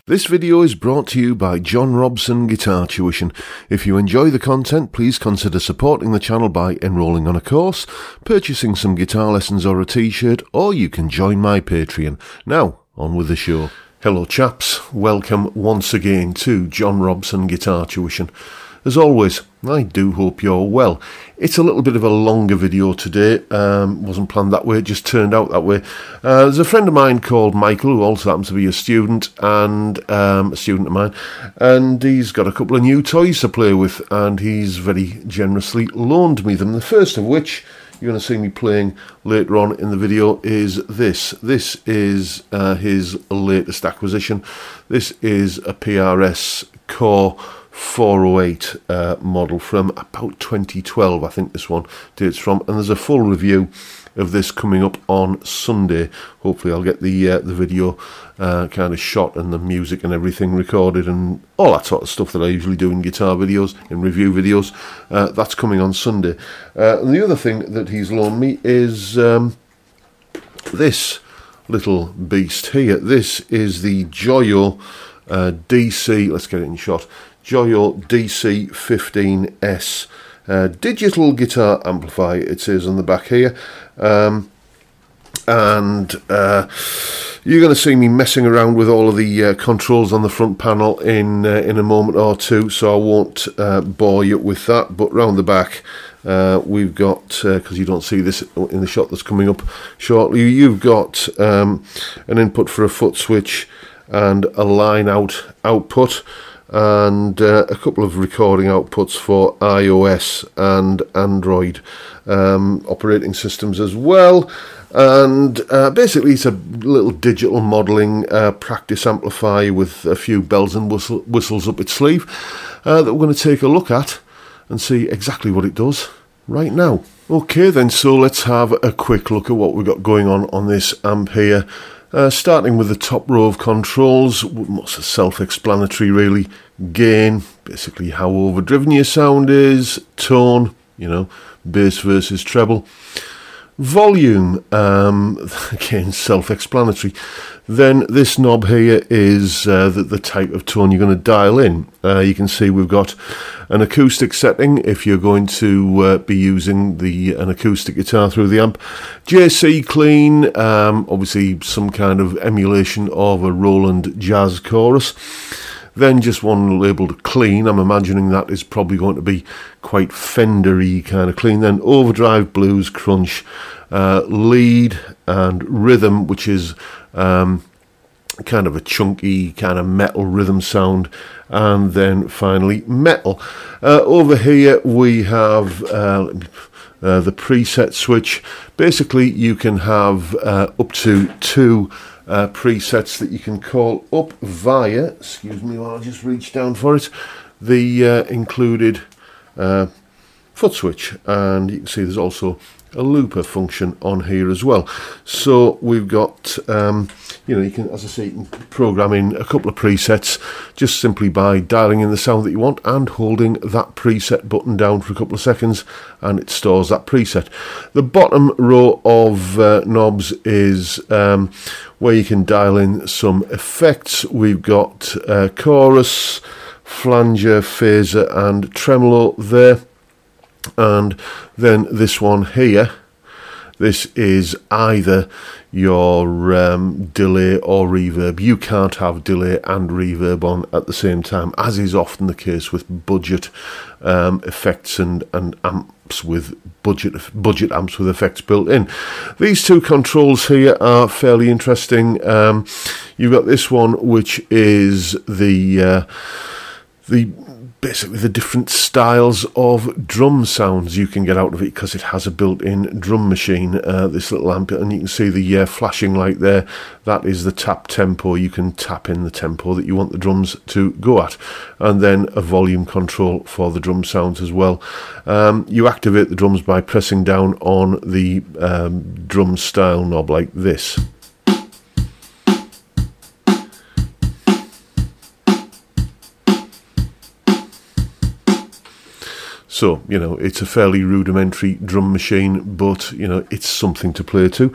This video is brought to you by John Robson Guitar Tuition. If you enjoy the content, please consider supporting the channel by enrolling on a course, purchasing some guitar lessons or a t-shirt, or you can join my Patreon. Now, on with the show. Hello chaps, welcome once again to John Robson Guitar Tuition. As always, I do hope you're well. It's a little bit of a longer video today. Wasn't planned that way, it just turned out that way. There's a friend of mine called Michael, who also happens to be a student of mine, and he's got a couple of new toys to play with, and he's very generously loaned me them. The first of which you're going to see me playing later on in the video is this. This is his latest acquisition. This is a PRS Core 408 model from about 2012, I think this one dates from, and there's a full review of this coming up on Sunday. Hopefully I'll get the video kind of shot and the music and everything recorded and all that sort of stuff that I usually do in guitar videos, in review videos. That's coming on Sunday. And the other thing that he's loaned me is this little beast here. This is the Joyo DC, let's get it in shot, Joyo DC15S digital guitar amplifier, it says on the back here. You're going to see me messing around with all of the controls on the front panel in a moment or two, so I won't bore you with that. But round the back we've got, because you don't see this in the shot that's coming up shortly, you've got an input for a foot switch and a line output, and a couple of recording outputs for iOS and Android operating systems as well. And basically it's a little digital modelling practice amplifier with a few bells and whistles up its sleeve that we're going to take a look at and see exactly what it does right now. Okay then, so let's have a quick look at what we've got going on this amp here. Starting with the top row of controls, most self-explanatory really. Gain, basically how overdriven your sound is. Tone, you know, bass versus treble. Volume, again self-explanatory. Then this knob here is the type of tone you're going to dial in. You can see we've got an acoustic setting if you're going to be using an acoustic guitar through the amp. JC clean, obviously some kind of emulation of a Roland jazz chorus. Then just one labelled clean. I'm imagining that is probably going to be quite Fender-y kind of clean. Then overdrive, blues, crunch, lead and rhythm, which is kind of a chunky kind of metal rhythm sound. And then finally metal. Over here we have the preset switch. Basically you can have up to two presets that you can call up via, excuse me while I just reach down for it, the included foot switch, and you can see there's also a looper function on here as well. So we've got you know, you can, as I say, you can program in a couple of presets just simply by dialing in the sound that you want and holding that preset button down for a couple of seconds, and it stores that preset. The bottom row of knobs is where you can dial in some effects. We've got chorus, flanger, phaser and tremolo there. And then this one here, this is either your delay or reverb. You can't have delay and reverb on at the same time, as is often the case with budget effects and amps with budget amps with effects built in. These two controls here are fairly interesting. You've got this one, which is the basically the different styles of drum sounds you can get out of it, because it has a built-in drum machine, this little amp, and you can see the flashing light there. That is the tap tempo. You can tap in the tempo that you want the drums to go at, and then a volume control for the drum sounds as well. You activate the drums by pressing down on the drum style knob like this. So So, you know, it's a fairly rudimentary drum machine, but, you know, it's something to play to,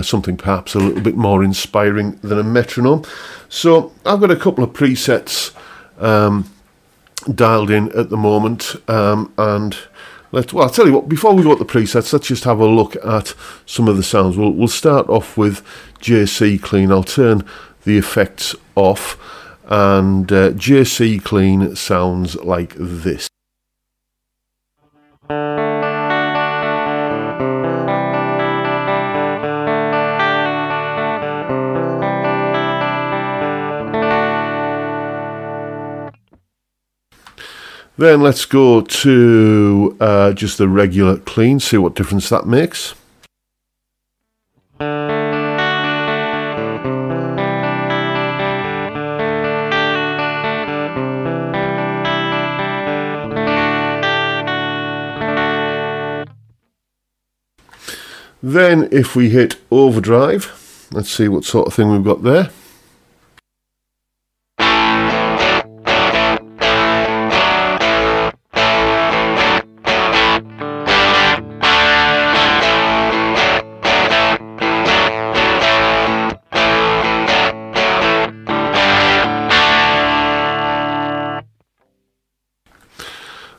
something perhaps a little bit more inspiring than a metronome. So I've got a couple of presets dialed in at the moment, and well, I'll tell you what, before we go to the presets, let's just have a look at some of the sounds. We'll start off with JC Clean. I'll turn the effects off, and JC Clean sounds like this. Then let's go to just the regular clean, see what difference that makes. Then if we hit overdrive, let's see what sort of thing we've got there.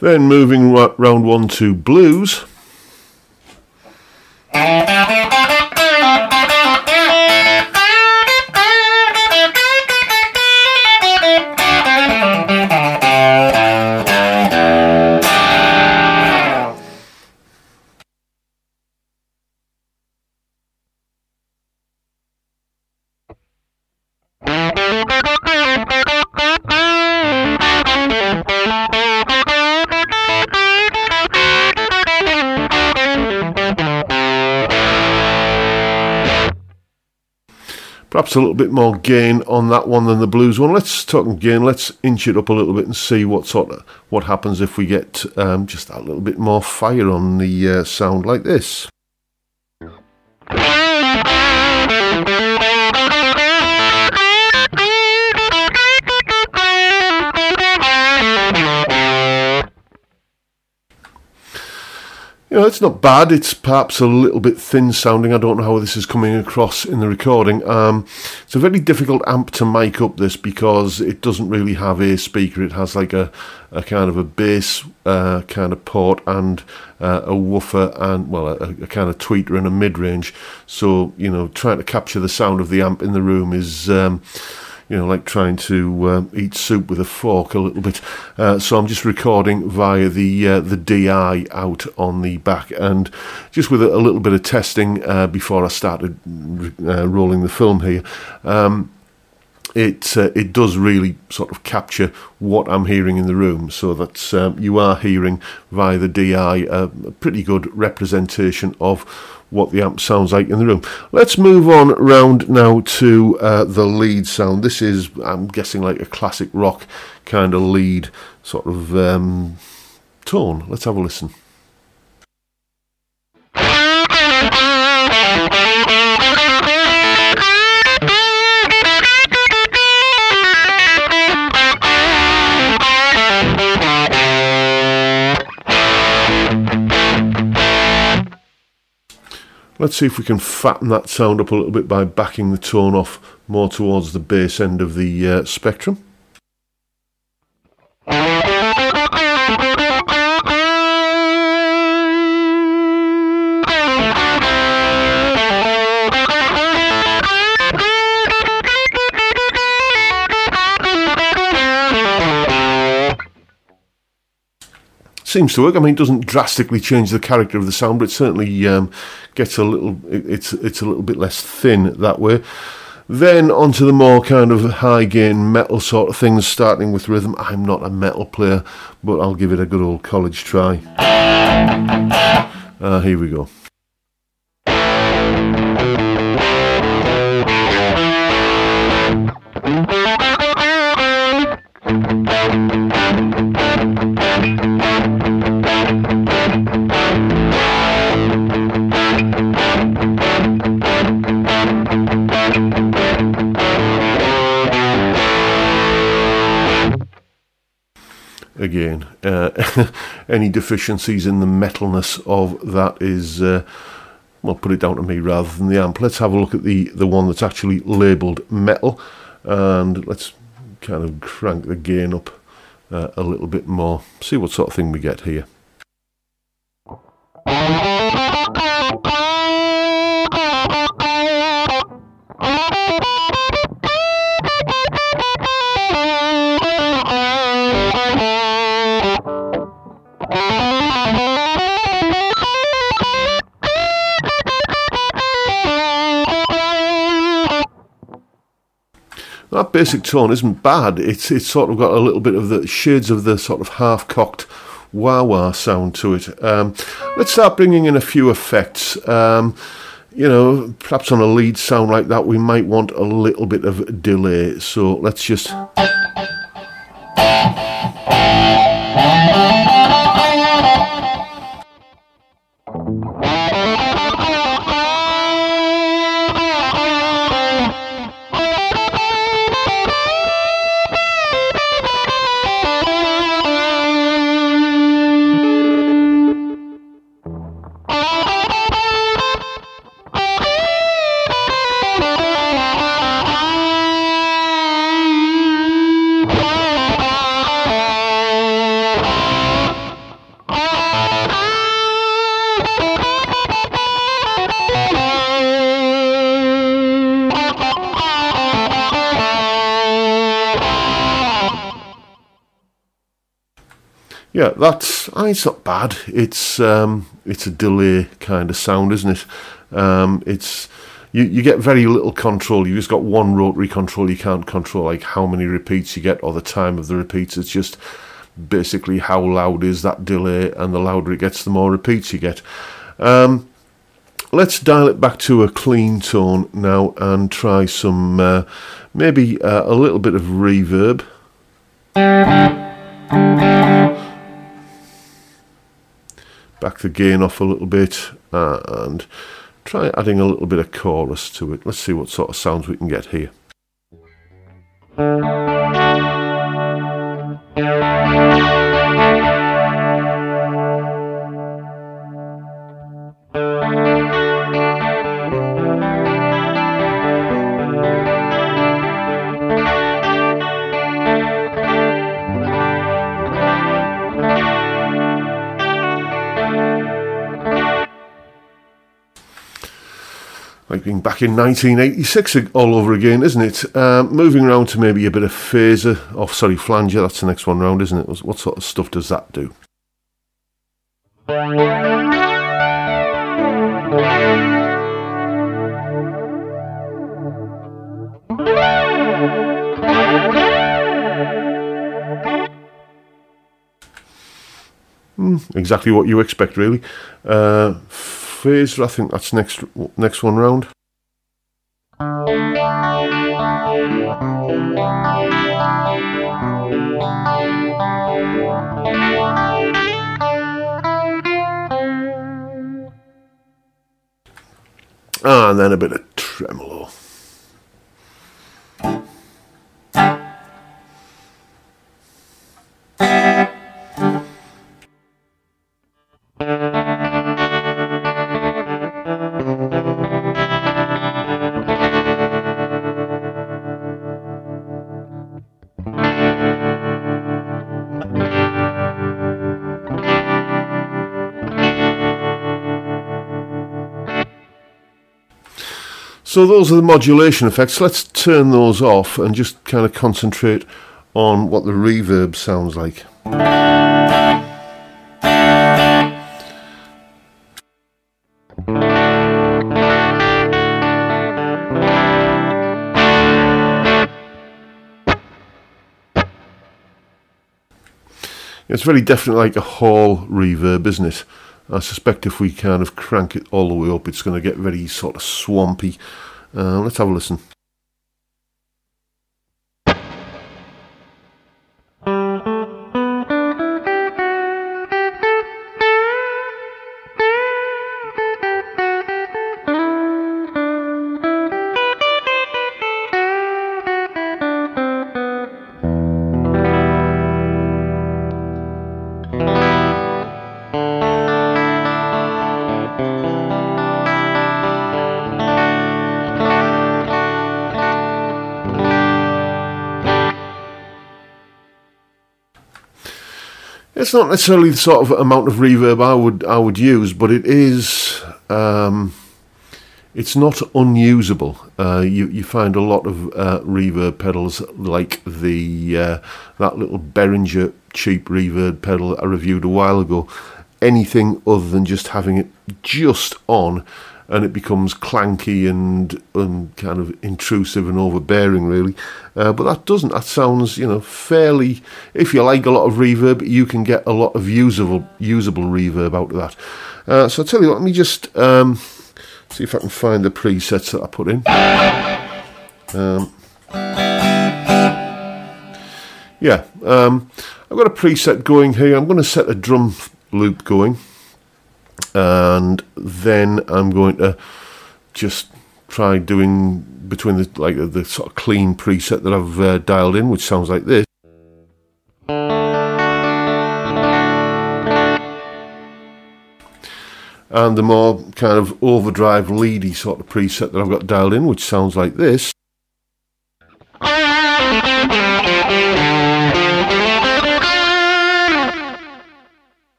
Then moving round one to blues. Perhaps a little bit more gain on that one than the blues one. Let's talk gain. Let's inch it up a little bit and see what happens if we get just that little bit more fire on the sound like this. You know, it's not bad. It's perhaps a little bit thin sounding. I don't know how this is coming across in the recording. It's a very difficult amp to mic up this because it doesn't really have a speaker. It has like a kind of a bass kind of port and a woofer and, well, a kind of tweeter and a mid-range. So, you know, trying to capture the sound of the amp in the room is you know, like trying to eat soup with a fork a little bit. So I'm just recording via the DI out on the back, and just with a little bit of testing before I started rolling the film here. It does really sort of capture what I'm hearing in the room, so that you are hearing via the DI a pretty good representation of what the amp sounds like in the room. Let's move on round now to the lead sound. This is, I'm guessing, like a classic rock kind of lead sort of tone. Let's have a listen. Let's see if we can fatten that sound up a little bit by backing the tone off more towards the bass end of the spectrum. Seems to work. I mean, it doesn't drastically change the character of the sound, but it certainly gets a little. It's a little bit less thin that way. Then onto the more kind of high gain metal sort of things, starting with rhythm. I'm not a metal player, but I'll give it a good old college try. Here we go. again. Any deficiencies in the metalness of that is, well, put it down to me rather than the amp. Let's have a look at the one that's actually labelled metal, and let's kind of crank the gain up a little bit more, see what sort of thing we get here. That basic tone isn't bad. It's sort of got a little bit of the shades of the sort of half-cocked wah-wah sound to it. Let's start bringing in a few effects. You know, perhaps on a lead sound like that we might want a little bit of delay. So let's just... Yeah, it's not bad. It's a delay kind of sound, isn't it? It's you get very little control. You just got one rotary control. You can't control like how many repeats you get or the time of the repeats. It's just basically how loud is that delay, and the louder it gets, the more repeats you get. Let's dial it back to a clean tone now and try some maybe a little bit of reverb. Back the gain off a little bit and try adding a little bit of chorus to it. Let's see what sort of sounds we can get here. Like being back in 1986 all over again, isn't it? Moving around to maybe a bit of phaser, flanger, that's the next one round, isn't it? What sort of stuff does that do? Exactly what you expect, really. Phaser, I think that's next one round. And then a bit of tremolo. So those are the modulation effects. Let's turn those off and just kind of concentrate on what the reverb sounds like. It's very definitely like a hall reverb, isn't it? I suspect if we kind of crank it all the way up, it's going to get very sort of swampy. Let's have a listen. It's not necessarily the sort of amount of reverb I would use, but it is. It's not unusable. You find a lot of reverb pedals like the that little Behringer cheap reverb pedal I reviewed a while ago. Anything other than just having it just on, and it becomes clanky and kind of intrusive and overbearing, really. But that doesn't. That sounds, you know, fairly. If you like a lot of reverb, you can get a lot of usable reverb out of that. So I'll tell you what. Let me just see if I can find the presets that I put in. Yeah, I've got a preset going here. I'm going to set a drum loop going, and then I'm going to just try doing between the sort of clean preset that I've dialed in, which sounds like this, and the more kind of overdrive leady sort of preset that I've got dialed in, which sounds like this.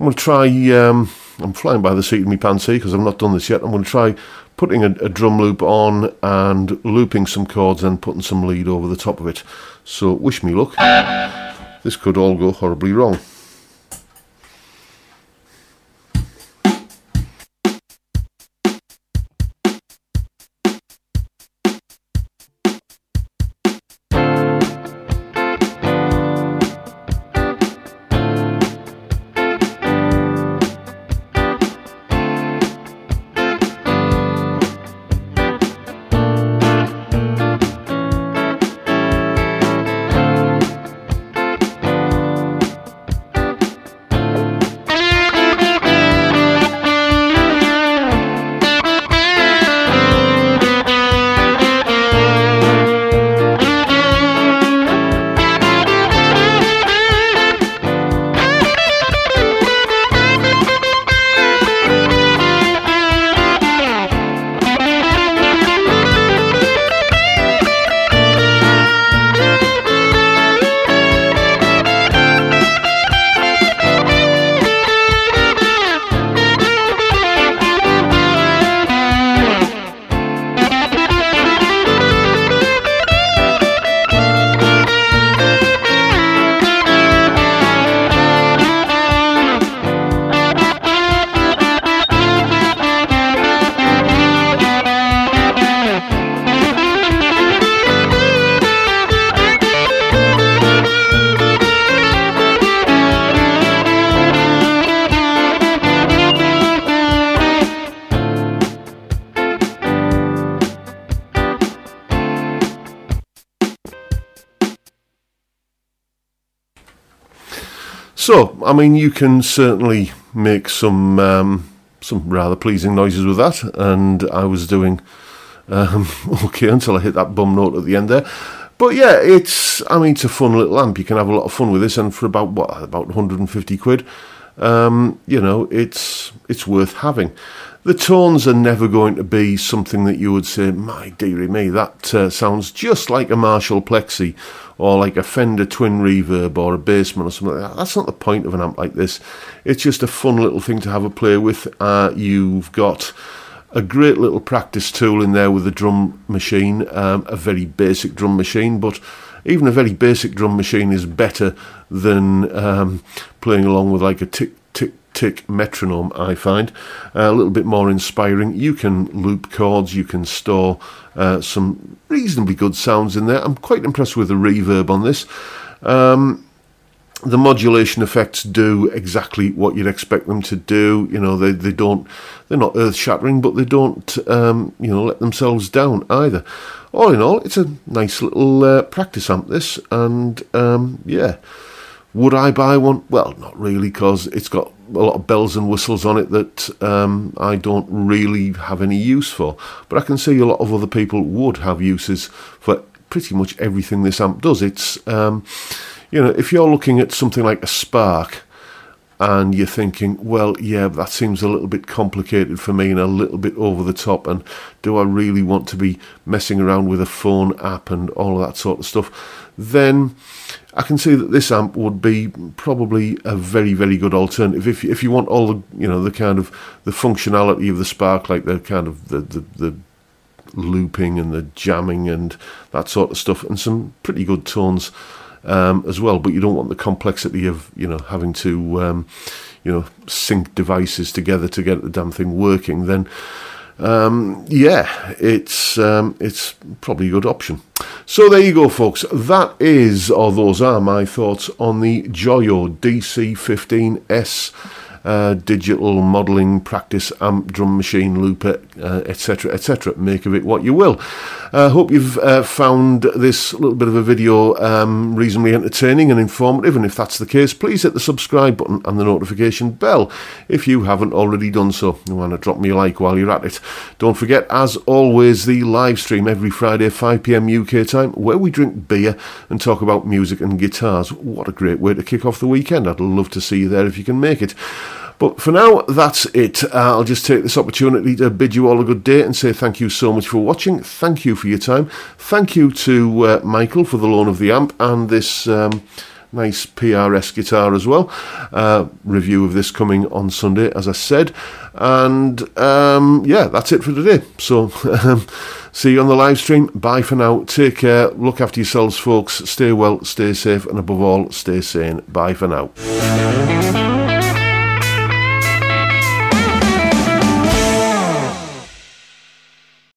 I'm going to try, I'm flying by the seat of my pants here because I've not done this yet. I'm going to try putting a drum loop on and looping some chords and putting some lead over the top of it. So wish me luck. This could all go horribly wrong. So, I mean, you can certainly make some rather pleasing noises with that, and I was doing okay until I hit that bum note at the end there. But yeah, it's a fun little amp. You can have a lot of fun with this, and for about 150 quid, you know, it's worth having. The tones are never going to be something that you would say, my dearie me, that sounds just like a Marshall Plexi, or like a Fender Twin Reverb, or a Bassman, or something like that. That's not the point of an amp like this. It's just a fun little thing to have a play with. You've got a great little practice tool in there with the drum machine, a very basic drum machine, but even a very basic drum machine is better than playing along with like a tick, tick, tick metronome, I find. A little bit more inspiring. You can loop chords, you can store some reasonably good sounds in there. I'm quite impressed with the reverb on this. The modulation effects do exactly what you'd expect them to do. You know, they're not earth-shattering, but they don't, you know, let themselves down either. All in all, it's a nice little practice amp, this, and yeah. Would I buy one? Well, not really, because it's got a lot of bells and whistles on it that I don't really have any use for. But I can see a lot of other people would have uses for pretty much everything this amp does. It's, you know, if you're looking at something like a Spark, and you're thinking, well, yeah, that seems a little bit complicated for me and a little bit over the top, and do I really want to be messing around with a phone app and all of that sort of stuff, then I can see that this amp would be probably a very, very good alternative if you want all the, you know, the kind of the functionality of the Spark, like the kind of the looping and the jamming and that sort of stuff, and some pretty good tones as well. But you don't want the complexity of, you know, having to you know, sync devices together to get the damn thing working. Then yeah, it's probably a good option. So there you go, folks. That is, or those are, my thoughts on the Joyo DC15S digital modelling practice amp, drum machine, looper, etc, etc. Make of it what you will. Hope you've found this little bit of a video reasonably entertaining and informative, and if that's the case, please hit the subscribe button and the notification bell if you haven't already done so. You want to drop me a like while you're at it. Don't forget, as always, the live stream every Friday 5 PM UK time, where we drink beer and talk about music and guitars. What a great way to kick off the weekend. I'd love to see you there if you can make it. But for now, that's it. I'll just take this opportunity to bid you all a good day and say thank you so much for watching. Thank you for your time. Thank you to Michael for the loan of the amp and this nice PRS guitar as well. Review of this coming on Sunday, as I said. And yeah, that's it for today. So see you on the live stream. Bye for now. Take care. Look after yourselves, folks. Stay well, stay safe, and above all, stay sane. Bye for now.